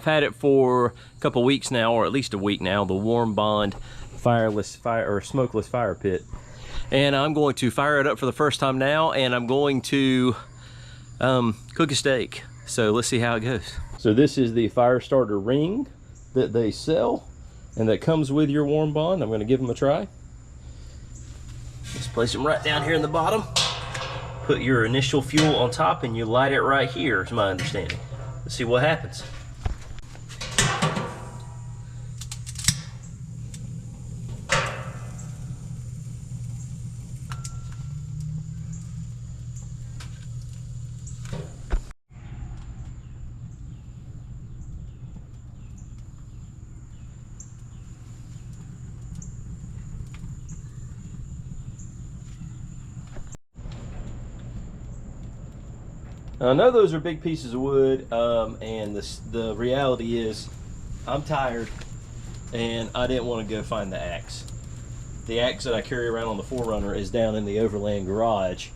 had it for a couple weeks now, or at least a week now, the WARMBOND smokeless fire pit. And I'm going to fire it up for the first time now, and I'm going to cook a steak. So let's see how it goes. So this is the fire starter ring that they sell, and that comes with your WARMBOND. I'm going to give them a try. Just place them right down here in the bottom. Put your initial fuel on top, and you light it right here, is my understanding. Let's see what happens. I know those are big pieces of wood, and the reality is I'm tired and I didn't want to go find the axe. The axe that I carry around on the 4Runner is down in the overland garage.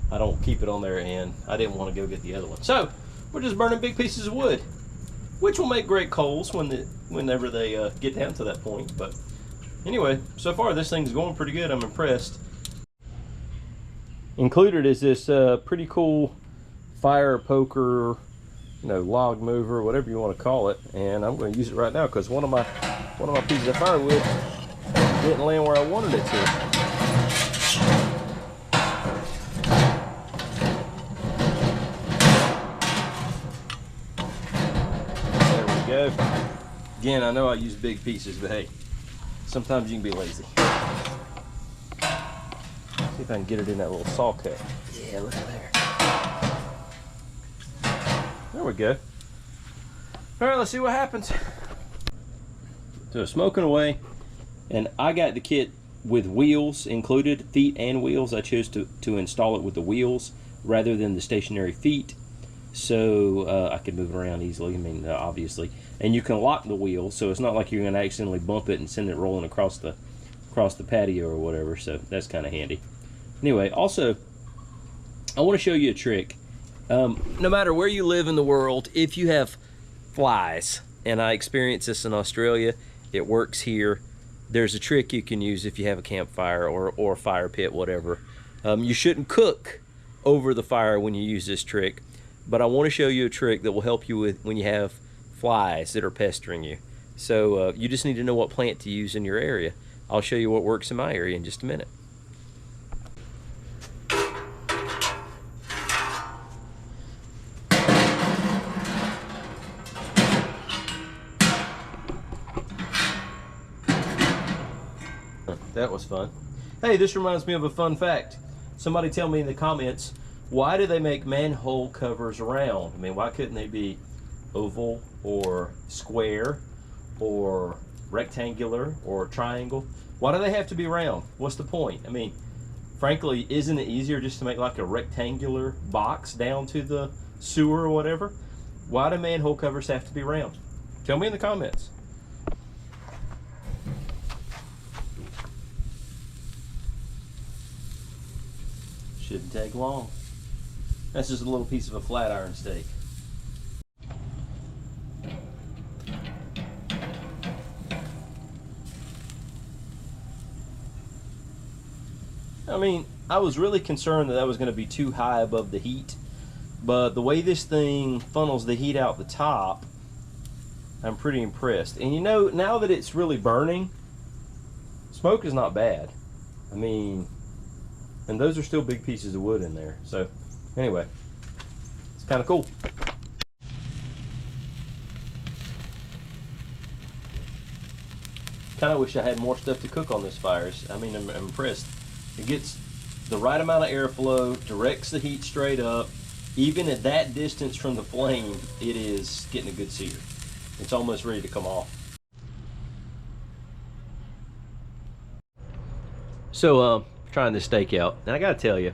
I don't keep it on there, and I didn't want to go get the other one. So we're just burning big pieces of wood, which will make great coals whenever they get down to that point. But anyway, so far this thing's going pretty good. I'm impressed. Included is this pretty cool fire poker, log mover, whatever you want to call it, and I'm going to use it right now because one of my pieces of firewood didn't land where I wanted it to. There we go. Again, I know I use big pieces, but hey, sometimes you can be lazy. See if I can get it in that little saw cut. Yeah, look at there. There we go. All right, let's see what happens. So smoking away, and I got the kit with wheels included, feet and wheels. I chose to install it with the wheels rather than the stationary feet, so I could move it around easily. I mean, obviously, and you can lock the wheels, so it's not like you're going to accidentally bump it and send it rolling across the patio or whatever. So that's kind of handy. Anyway, also, I want to show you a trick. No matter where you live in the world, if you have flies, and I experienced this in Australia, it works here. There's a trick you can use if you have a campfire or a fire pit, whatever. You shouldn't cook over the fire when you use this trick, but I want to show you a trick that will help you with when you have flies that are pestering you. So you just need to know what plant to use in your area. I'll show you what works in my area in just a minute. That was fun. Hey, this reminds me of a fun fact. Somebody tell me in the comments, why do they make manhole covers round? I mean, why couldn't they be oval or square or rectangular or triangle? Why do they have to be round? What's the point? I mean, frankly, isn't it easier just to make like a rectangular box down to the sewer or whatever? Why do manhole covers have to be round? Tell me in the comments. Shouldn't take long. That's just a little piece of a flat iron steak. I mean, I was really concerned that was going to be too high above the heat, but the way this thing funnels the heat out the top, I'm pretty impressed. And now that it's really burning, smoke is not bad. I mean, and those are still big pieces of wood in there. So anyway, it's kind of cool. Kind of wish I had more stuff to cook on this fire. I mean, I'm impressed. It gets the right amount of airflow, directs the heat straight up. Even at that distance from the flame, it is getting a good sear. It's almost ready to come off. So, trying this steak out, and I gotta tell you,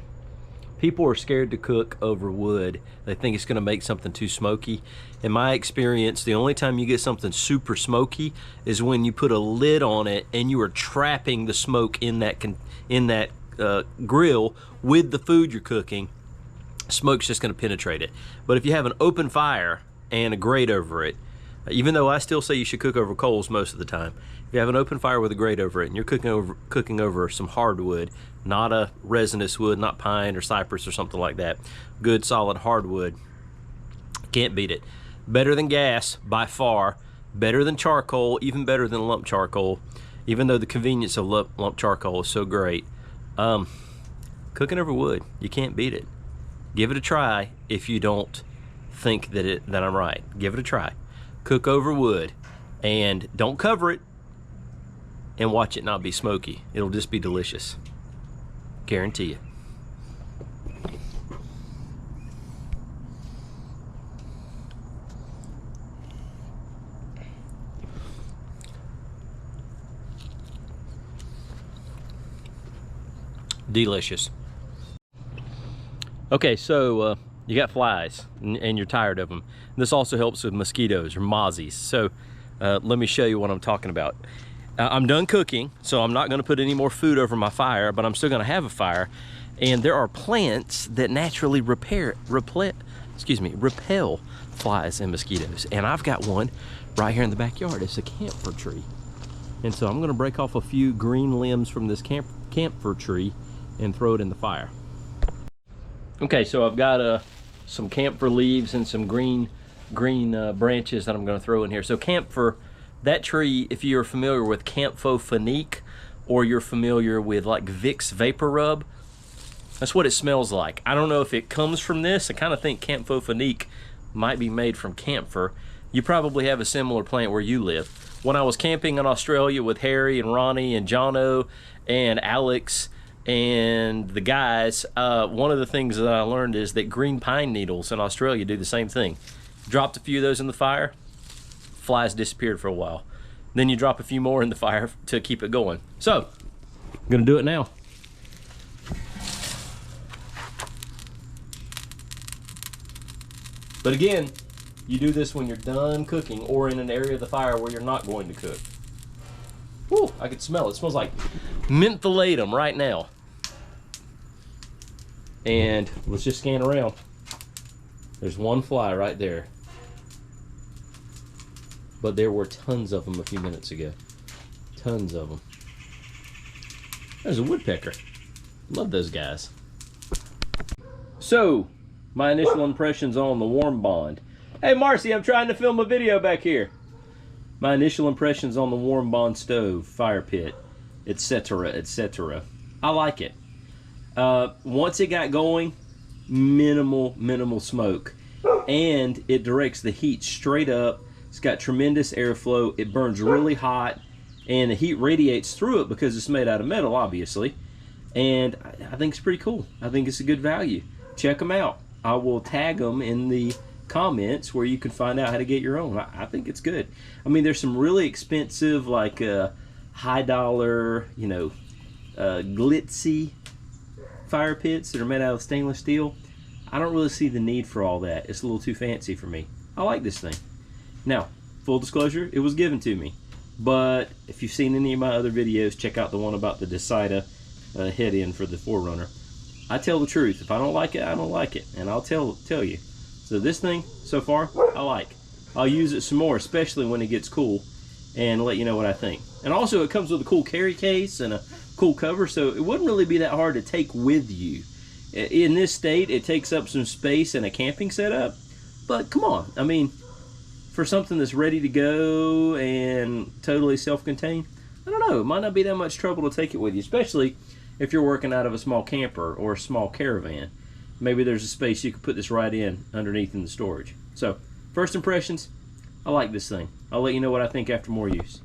people are scared to cook over wood. They think it's gonna make something too smoky. In my experience, the only time you get something super smoky is when you put a lid on it and you are trapping the smoke in that grill with the food you're cooking. Smoke's just gonna penetrate it. But if you have an open fire and a grate over it, even though I still say you should cook over coals most of the time. If you have an open fire with a grate over it and you're cooking over some hardwood, not a resinous wood, not pine or cypress or something like that, good solid hardwood, can't beat it. Better than gas by far, better than charcoal, even better than lump charcoal, even though the convenience of lump charcoal is so great. Cooking over wood, you can't beat it. Give it a try if you don't think that I'm right. Give it a try. Cook over wood and don't cover it and watch it not be smoky. It'll just be delicious. Guarantee you. Delicious. Okay, so you got flies and you're tired of them. This also helps with mosquitoes or mozzies. So let me show you what I'm talking about. I'm done cooking, so I'm not going to put any more food over my fire, but I'm still going to have a fire. And there are plants that naturally repel flies and mosquitoes. And I've got one right here in the backyard. It's a camphor tree. And so I'm going to break off a few green limbs from this camphor tree and throw it in the fire. Okay, so I've got some camphor leaves and some green branches that I'm going to throw in here. So camphor, that tree, if you're familiar with camphophenique or you're familiar with like Vicks Vapor Rub, that's what it smells like. I don't know if it comes from this. I kind of think camphophenique might be made from camphor. You probably have a similar plant where you live. When I was camping in Australia with Harry and Ronnie and Jono and Alex and the guys, one of the things that I learned is that green pine needles in Australia do the same thing. Dropped a few of those in the fire, flies disappeared for a while. Then you drop a few more in the fire to keep it going. So, I'm gonna do it now. But again, you do this when you're done cooking or in an area of the fire where you're not going to cook. Whew, I can smell it. It smells like mentholatum right now. And let's just scan around. There's one fly right there. But there were tons of them a few minutes ago. Tons of them. There's a woodpecker. Love those guys. So, my initial impressions on the WARMBOND. Hey Marcy, I'm trying to film a video back here. My initial impressions on the WARMBOND stove, fire pit, etc., etc. I like it. Once it got going, minimal smoke. And it directs the heat straight up. It's got tremendous airflow. It burns really hot. And the heat radiates through it because it's made out of metal, obviously. And I think it's pretty cool. I think it's a good value. Check them out. I will tag them in the comments where you can find out how to get your own. I think it's good. I mean, there's some really expensive, like high dollar, you know, glitzy fire pits that are made out of stainless steel. I don't really see the need for all that. It's a little too fancy for me. I like this thing. Now, full disclosure, it was given to me. But if you've seen any of my other videos, check out the one about the Decida head-in for the 4Runner. I tell the truth. If I don't like it, I don't like it. And I'll tell you. So this thing, so far, I like. I'll use it some more, especially when it gets cool, and let you know what I think. And also, it comes with a cool carry case and a cool cover, so it wouldn't really be that hard to take with you. In this state, it takes up some space in a camping setup. But come on, I mean, for something that's ready to go and totally self-contained, I don't know, it might not be that much trouble to take it with you, especially if you're working out of a small camper or a small caravan. Maybe there's a space you could put this right in underneath in the storage. So, first impressions, I like this thing. I'll let you know what I think after more use.